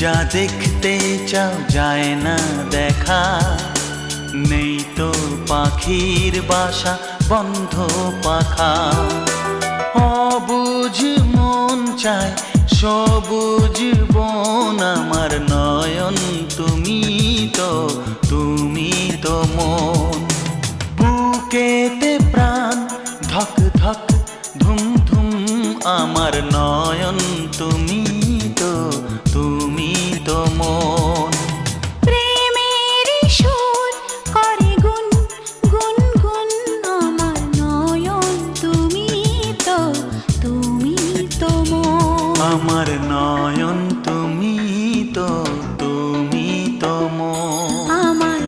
যা দেখতে চাও যায় না দেখা, নেই তো পাখির বাসা বন্ধ পাখা। অবুঝ মন চায় সবুজ বন, আমার নয়ন তুমি তো